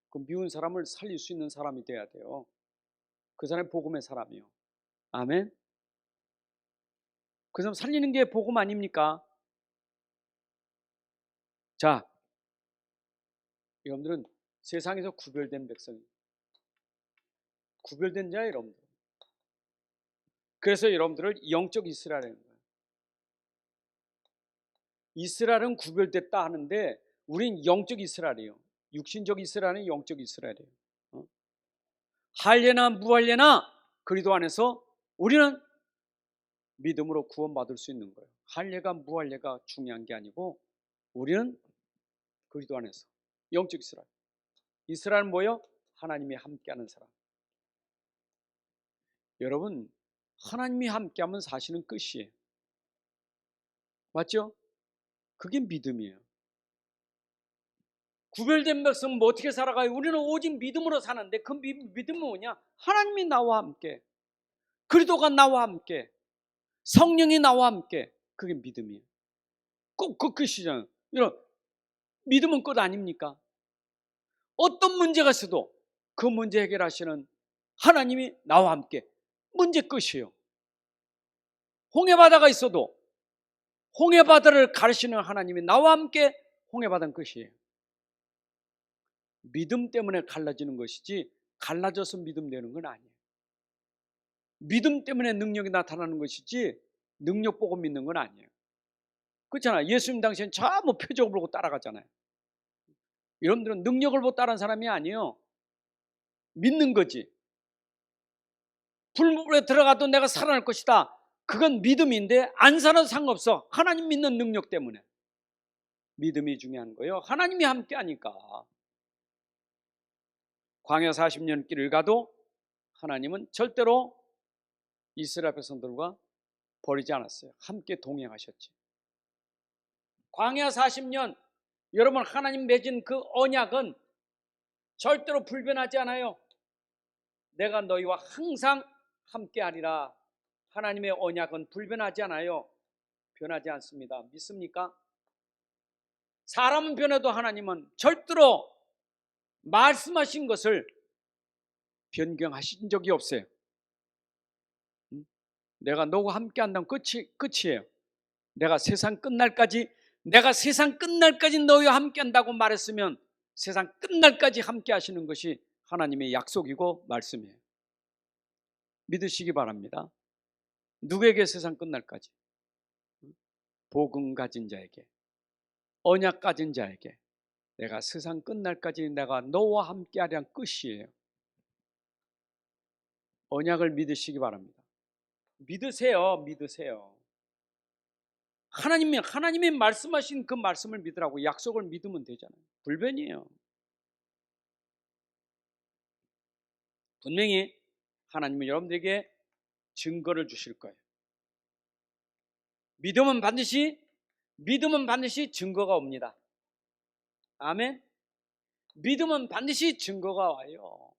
그 미운 사람을 살릴 수 있는 사람이 돼야 돼요. 그 사람이 복음의 사람이요. 아멘. 그 사람 살리는 게 복음 아닙니까? 자, 여러분들은 세상에서 구별된 백성이에요. 구별된 자예요, 여러분들. 그래서 여러분들을 영적 이스라엘이라는 거예요. 이스라엘은 구별됐다 하는데 우린 영적 이스라엘이에요. 육신적 이스라엘은 영적 이스라엘이에요. 할례나 무할례나 그리스도 안에서 우리는 믿음으로 구원받을 수 있는 거예요. 할례가 무할례가 중요한 게 아니고 우리는 그리스도 안에서 영적 이스라엘. 이스라엘은 뭐예요? 하나님이 함께하는 사람. 여러분, 하나님이 함께하면 사실은 끝이에요. 맞죠? 그게 믿음이에요. 구별된 백성은 뭐 어떻게 살아가요? 우리는 오직 믿음으로 사는데 그 믿음은 뭐냐? 하나님이 나와 함께, 그리스도가 나와 함께, 성령이 나와 함께. 그게 믿음이에요. 꼭 그 끝이잖아요. 이런 믿음은 끝 아닙니까? 어떤 문제가 있어도 그 문제 해결하시는 하나님이 나와 함께. 문제 끝이에요. 홍해바다가 있어도 홍해바다를 가르치는 하나님이 나와 함께. 홍해바다는 끝이에요. 믿음 때문에 갈라지는 것이지 갈라져서 믿음 되는 건 아니에요. 믿음 때문에 능력이 나타나는 것이지 능력 보고 믿는 건 아니에요. 그렇잖아요. 예수님 당시엔 전부 표적을 보고 따라가잖아요. 여러분들은 능력을 보고 따라한 사람이 아니에요. 믿는 거지. 불물에 들어가도 내가 살아날 것이다. 그건 믿음인데 안 살아도 상관없어. 하나님 믿는 능력 때문에. 믿음이 중요한 거예요. 하나님이 함께 하니까. 광야 40년 길을 가도 하나님은 절대로 이스라엘 백성들과 버리지 않았어요. 함께 동행하셨지. 광야 40년 여러분 하나님 맺은 그 언약은 절대로 불변하지 않아요. 내가 너희와 항상 함께하리라. 하나님의 언약은 불변하지 않아요. 변하지 않습니다. 믿습니까? 사람은 변해도 하나님은 절대로 말씀하신 것을 변경하신 적이 없어요. 내가 너와 함께한다면 끝이에요. 내가 세상 끝날까지 너희와 함께한다고 말했으면 세상 끝날까지 함께하시는 것이 하나님의 약속이고 말씀이에요. 믿으시기 바랍니다. 누구에게? 세상 끝날까지. 복음 가진 자에게, 언약 가진 자에게 내가 세상 끝날까지 내가 너와 함께하리란 끝이에요. 언약을 믿으시기 바랍니다. 믿으세요. 하나님이 말씀하신 그 말씀을 믿으라고. 약속을 믿으면 되잖아요. 불변이에요. 분명히 하나님은 여러분들에게 증거를 주실 거예요. 믿음은 반드시 증거가 옵니다. 아멘. 믿음은 반드시 증거가 와요.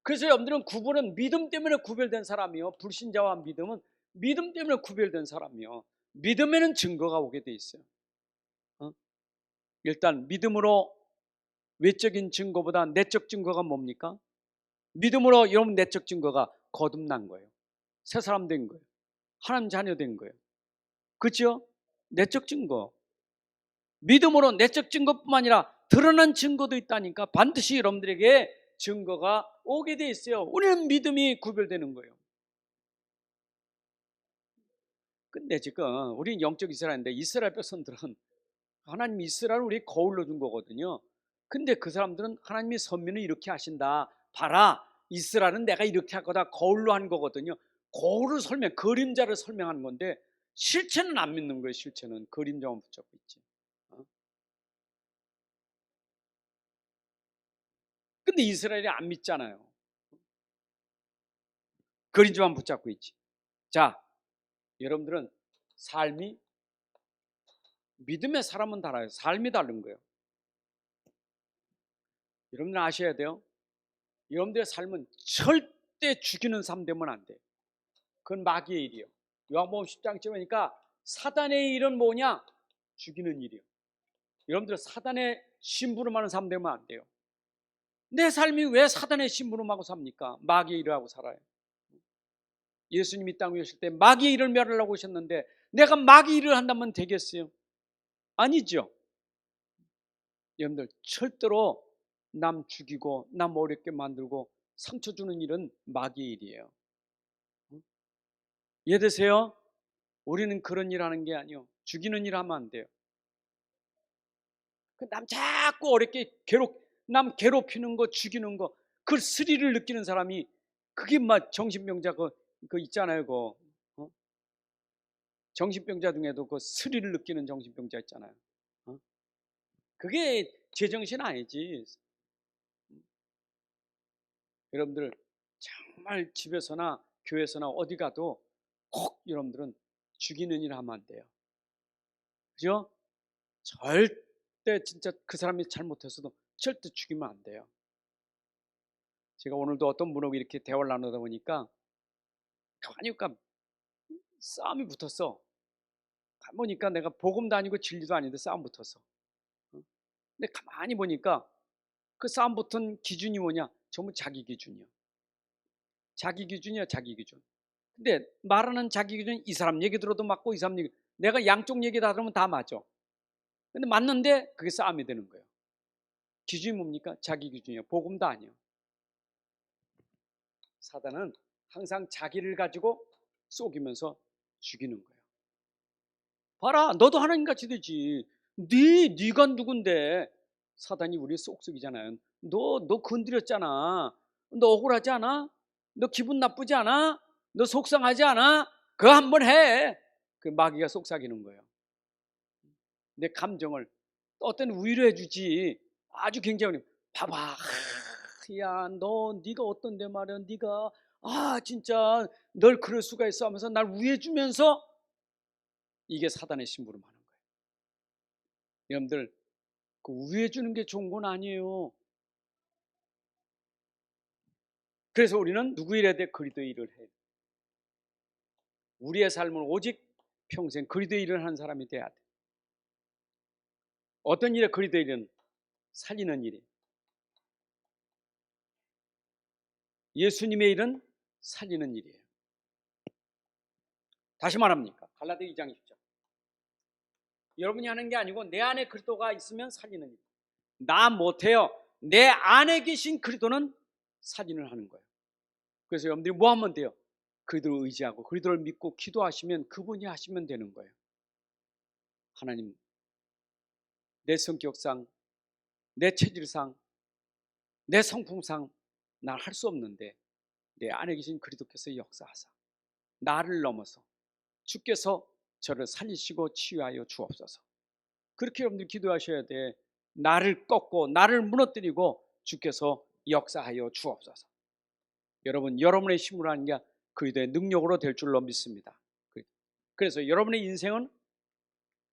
그래서 여러분들은 구분은 믿음 때문에 구별된 사람이요, 불신자와 믿음은 믿음 때문에 구별된 사람이요. 믿음에는 증거가 오게 돼 있어요. 일단 믿음으로 외적인 증거보다 내적 증거가 뭡니까? 믿음으로 여러분 내적 증거가 거듭난 거예요. 새 사람 된 거예요. 하나님 자녀 된 거예요. 그렇죠? 내적 증거. 믿음으로 내적 증거뿐만 아니라 드러난 증거도 있다니까. 반드시 여러분들에게 증거가 오게 돼 있어요. 우리는 믿음이 구별되는 거예요. 근데 지금 우리는 영적 이스라엘인데 이스라엘 백성들은 하나님 이스라엘을 우리 거울로 준 거거든요. 근데 그 사람들은 하나님이 선민을 이렇게 하신다. 봐라, 이스라엘은 내가 이렇게 할 거다. 거울로 한 거거든요. 거울을 그림자를 설명하는 건데 실체는 안 믿는 거예요. 실체는 그림자만 붙잡고 있지. 근데 이스라엘이 안 믿잖아요. 그림자만 붙잡고 있지. 자, 여러분들은 삶이, 믿음의 사람은 달라요. 삶이 다른 거예요. 여러분들 아셔야 돼요. 여러분들의 삶은 절대 죽이는 삶 되면 안 돼요. 그건 마귀의 일이요. 요한복음 10장쯤 보니까 사단의 일은 뭐냐? 죽이는 일이요. 여러분들 사단의 심부름하는 삶 되면 안 돼요. 내 삶이 왜 사단의 심부름하고 삽니까? 마귀의 일을 하고 살아요. 예수님이 땅 위에 오실 때 마귀의 일을 멸하려고 오셨는데 내가 마귀의 일을 한다면 되겠어요? 아니죠. 여러분들 절대로 남 죽이고 남 어렵게 만들고 상처 주는 일은 마귀의 일이에요. 이해되세요? 우리는 그런 일 하는 게 아니요. 죽이는 일 하면 안 돼요. 남 자꾸 어렵게 남 괴롭히는 거, 죽이는 거, 그 스릴을 느끼는 사람이, 그게 막 정신병자 그 있잖아요. 정신병자 중에도 그 스릴을 느끼는 정신병자 있잖아요. 그게 제정신 아니지. 여러분들 정말 집에서나 교회에서나 어디 가도 꼭 여러분들은 죽이는 일 하면 안 돼요. 그죠? 절대 진짜 그 사람이 잘못했어도 절대 죽이면 안 돼요. 제가 오늘도 어떤 분하고 이렇게 대화를 나누다 보니까 가만히 보니까 싸움이 붙었어. 가만히 보니까 내가 복음도 아니고 진리도 아닌데 싸움 붙었어. 근데 가만히 보니까 그 싸움 붙은 기준이 뭐냐? 전부 자기 기준이야. 자기 기준이야, 자기 기준. 근데 말하는 자기 기준, 이 사람 얘기 들어도 맞고 이 사람 얘기, 내가 양쪽 얘기 다 들으면 다 맞아. 근데 맞는데 그게 싸움이 되는 거예요. 기준이 뭡니까? 자기 기준이야. 복음도 아니야. 사단은 항상 자기를 가지고 속이면서 죽이는 거예요. 봐라, 너도 하나님같이 되지. 네가 누군데? 사단이 우리 쏙쏙이잖아요. 너 건드렸잖아. 너 억울하지 않아? 너 기분 나쁘지 않아? 너 속상하지 않아? 그거 한번 해. 그 마귀가 속삭이는 거예요. 내 감정을 어떤 위로해 주지. 아주 굉장히 봐봐. 야, 네가 어떤데 말이야. 네가 진짜 널 그럴 수가 있어 하면서 날 위해 주면서 이게 사단의 심부름 하는 거예요. 여러분들 그 위해 주는 게 좋은 건 아니에요. 그래서 우리는 누구 일해야 돼? 그리스도의 일을 해요. 우리의 삶은 오직 평생 그리스도의 일을 하는 사람이 돼야 돼. 어떤 일에 그리스도의 일은 살리는 일이에요. 예수님의 일은 살리는 일이에요. 다시 말합니까? 갈라디아 2장 10절. 여러분이 하는 게 아니고 내 안에 그리스도가 있으면 살리는 일. 나 못해요. 내 안에 계신 그리스도는 살인을 하는 거예요. 그래서 여러분들이 뭐 하면 돼요? 그리스도를 의지하고 그리스도를 믿고 기도하시면 그분이 하시면 되는 거예요. 하나님, 내 성격상, 내 체질상, 내 성품상 날 할 수 없는데 내 안에 계신 그리스도께서 역사하사 나를 넘어서 주께서 저를 살리시고 치유하여 주옵소서. 그렇게 여러분들 기도하셔야 돼. 나를 꺾고 나를 무너뜨리고 주께서 역사하여 주옵소서. 여러분, 여러분의 힘으로 하는 게 그리스도의 능력으로 될 줄로 믿습니다. 그래서 여러분의 인생은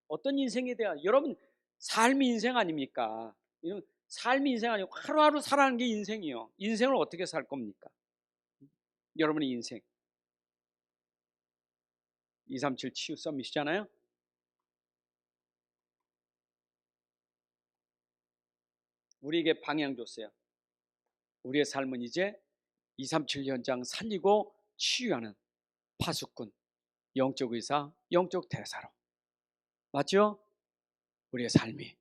어떤 인생이 돼야, 여러분 삶이 인생 아닙니까? 삶이 인생 아니고 하루하루 살아가는 게 인생이요. 인생을 어떻게 살 겁니까? 여러분의 인생 237 치유 서밋이잖아요. 우리에게 방향 줬어요. 우리의 삶은 이제 237 현장 살리고 치유하는 파수꾼, 영적 의사, 영적 대사로. 맞죠? 우리의 삶이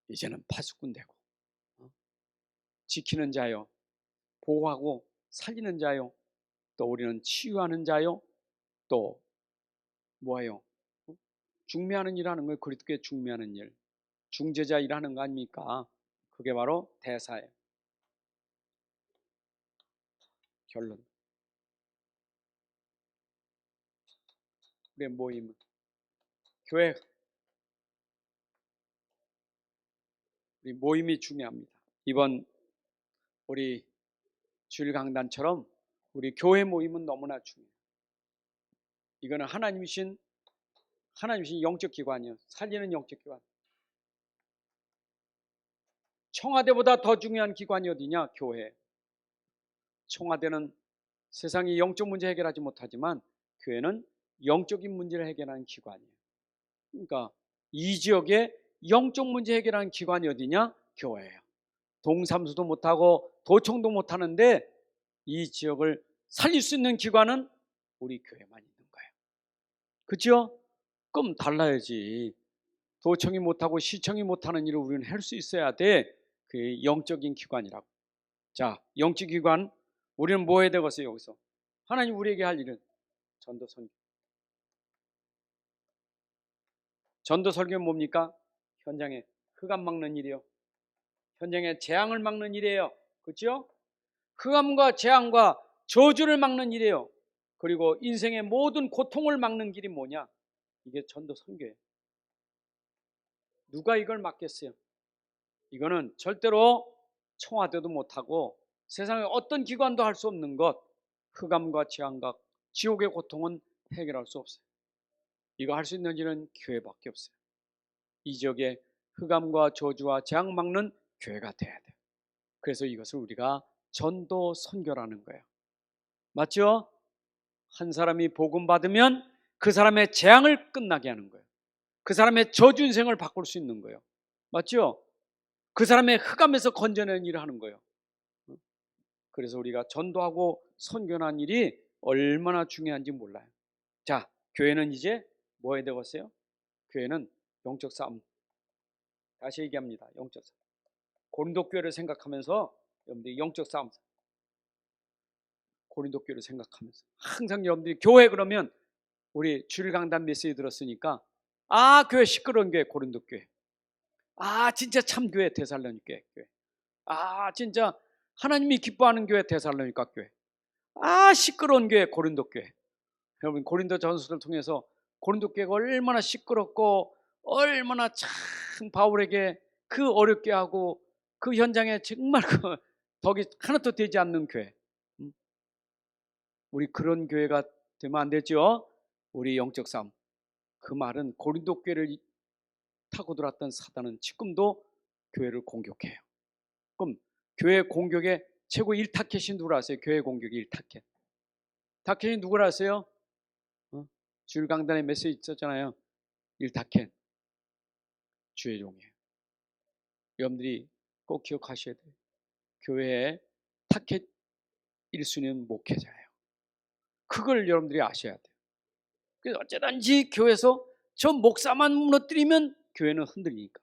이제는 파수꾼 되고 지키는 자요, 보호하고 살리는 자요, 또 우리는 치유하는 자요, 또 뭐예요? 중매하는 일 하는 거예요. 그리스도께 중매하는 일, 중재자 일하는 거 아닙니까? 그게 바로 대사예요. 결론, 우리의 모임은 교회, 우리 모임이 중요합니다. 이번 우리 주일 강단처럼 우리 교회 모임은 너무나 중요해요. 이거는 하나님이신 영적 기관이요, 살리는 영적 기관. 청와대보다 더 중요한 기관이 어디냐? 교회. 청와대는 세상의 영적 문제 해결하지 못하지만 교회는 영적인 문제를 해결하는 기관이에요. 그러니까 이 지역에 영적 문제 해결하는 기관이 어디냐? 교회예요. 동사무소도 못하고 도청도 못하는데 이 지역을 살릴 수 있는 기관은 우리 교회만 있는 거예요. 그렇죠? 그럼 달라야지. 도청이 못하고 시청이 못하는 일을 우리는 할 수 있어야 돼. 그게 영적인 기관이라고. 자, 영적 기관, 우리는 뭐 해야 되겠어요? 여기서 하나님 우리에게 할 일은 전도 선교. 전도 설교는 뭡니까? 현장에 흑암 막는 일이요, 현장에 재앙을 막는 일이에요. 그렇죠? 흑암과 재앙과 저주를 막는 일이에요. 그리고 인생의 모든 고통을 막는 길이 뭐냐? 이게 전도 선교예요. 누가 이걸 막겠어요? 이거는 절대로 청와대도 못하고 세상에 어떤 기관도 할 수 없는 것, 흑암과 재앙과 지옥의 고통은 해결할 수 없어요. 이거 할 수 있는 일은 교회밖에 없어요. 이 지역에 흑암과 저주와 재앙 막는 교회가 돼야 돼요. 그래서 이것을 우리가 전도 선교라는 거예요. 맞죠? 한 사람이 복음 받으면 그 사람의 재앙을 끝나게 하는 거예요. 그 사람의 저주 인생을 바꿀 수 있는 거예요. 맞죠? 그 사람의 흑암에서 건져내는 일을 하는 거예요. 그래서 우리가 전도하고 선교하는 일이 얼마나 중요한지 몰라요. 자, 교회는 이제 뭐 해야 되겠어요? 교회는 영적 싸움. 다시 얘기합니다. 영적 싸움. 고린도 교회를 생각하면서 여러분들이 영적 싸움. 고린도 교회를 생각하면서 항상 여러분들이 교회 그러면 우리 주일 강단 메시지 들었으니까 교회 시끄러운 교회 고린도 교회. 진짜 참 교회 데살로니가 교회. 진짜 하나님이 기뻐하는 교회 데살로니가 교회. 시끄러운 교회 고린도 교회. 여러분 고린도 전서를 통해서 고린도 교회가 얼마나 시끄럽고 얼마나 참 바울에게 그 어렵게 하고 그 현장에 정말 그 덕이 하나도 되지 않는 교회. 우리 그런 교회가 되면 안 되죠. 우리 영적 싸움. 그 말은 고린도 교회를 타고 들어왔던 사단은 지금도 교회를 공격해요. 그럼 교회 공격의 최고 1타켓이 누구라 아세요? 교회 공격의 1타켓. 타켓이 누구라 아세요? 주일 강단에 메시지 있었잖아요. 1타켓. 주의 종이에요. 여러분들이 꼭 기억하셔야 돼요. 교회의 타켓 1순위는 목회자예요. 그걸 여러분들이 아셔야 돼요. 그래서 어쩌든지 교회에서 저 목사만 무너뜨리면 교회는 흔들리니까.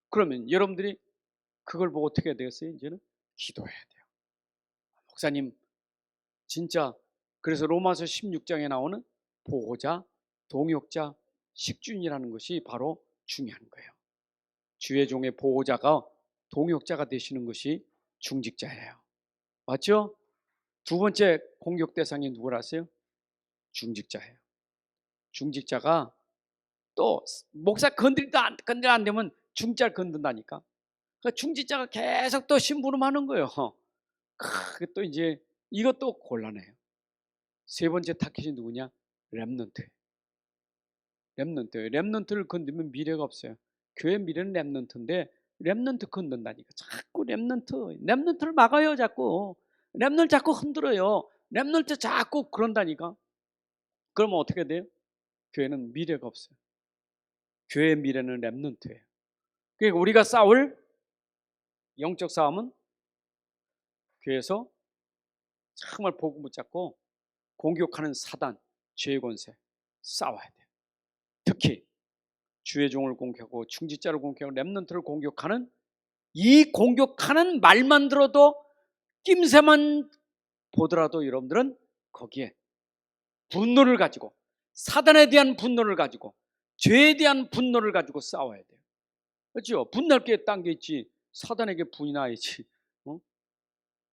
그러면 여러분들이 그걸 보고 어떻게 해야 되겠어요? 이제는 기도해야 돼요. 목사님 진짜 그래서 로마서 16장에 나오는 보호자, 동역자, 식준이라는 것이 바로 중요한 거예요. 주의 종의 보호자가 동역자가 되시는 것이 중직자예요. 맞죠? 두 번째 공격 대상이 누구라 아세요? 중직자예요. 중직자가 또 목사 건드리도 안 되면 중자를 건든다니까. 그러니까 중직자가 계속 또 심부름하는 거예요. 또 이제 이것도 곤란해요. 세 번째 타켓이 누구냐? 렘넌트. 렘넌트를 건드리면 미래가 없어요. 교회 미래는 렘넌트인데 렘넌트 건든다니까. 자꾸 렘넌트를 막아요. 자꾸 렘넌트 자꾸 흔들어요. 렘넌트 자꾸 그런다니까. 그러면 어떻게 돼요? 교회는 미래가 없어요. 교회의 미래는 렘넌트예요. 그러니까 우리가 싸울 영적 싸움은 교회에서 정말 복음 붙잡고 공격하는 사단, 죄의 권세 싸워야 돼요. 특히 주의 종을 공격하고 중직자를 공격하고 렘넌트를 공격하는 이 공격하는 말만 들어도 낌새만 보더라도 여러분들은 거기에 분노를 가지고 사단에 대한 분노를 가지고 죄에 대한 분노를 가지고 싸워야 돼요. 그렇죠? 분날 게 딴 게 있지 사단에게 분이 나야지.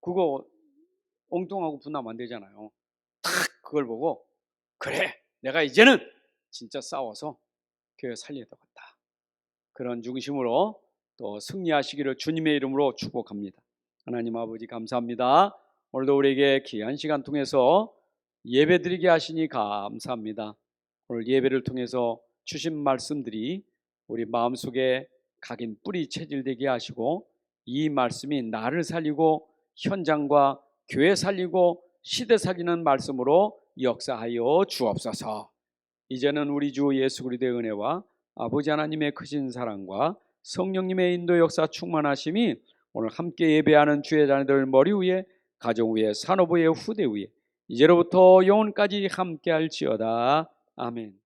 그거 엉뚱하고 분하면 안 되잖아요. 딱 그걸 보고 그래 내가 이제는 진짜 싸워서 교회 살려야 되겠다. 그런 중심으로 또 승리하시기를 주님의 이름으로 축복합니다. 하나님 아버지 감사합니다. 오늘도 우리에게 귀한 시간 통해서 예배드리게 하시니 감사합니다. 오늘 예배를 통해서 주신 말씀들이 우리 마음속에 각인 뿌리 체질되게 하시고 이 말씀이 나를 살리고 현장과 교회 살리고 시대 살리는 말씀으로 역사하여 주옵소서. 이제는 우리 주 예수 그리스도의 은혜와 아버지 하나님의 크신 사랑과 성령님의 인도 역사 충만하심이 오늘 함께 예배하는 주의 자녀들 머리 위에 가정 위에 산업 위에 후대 위에 이제로부터 영원까지 함께 할지어다. 아멘.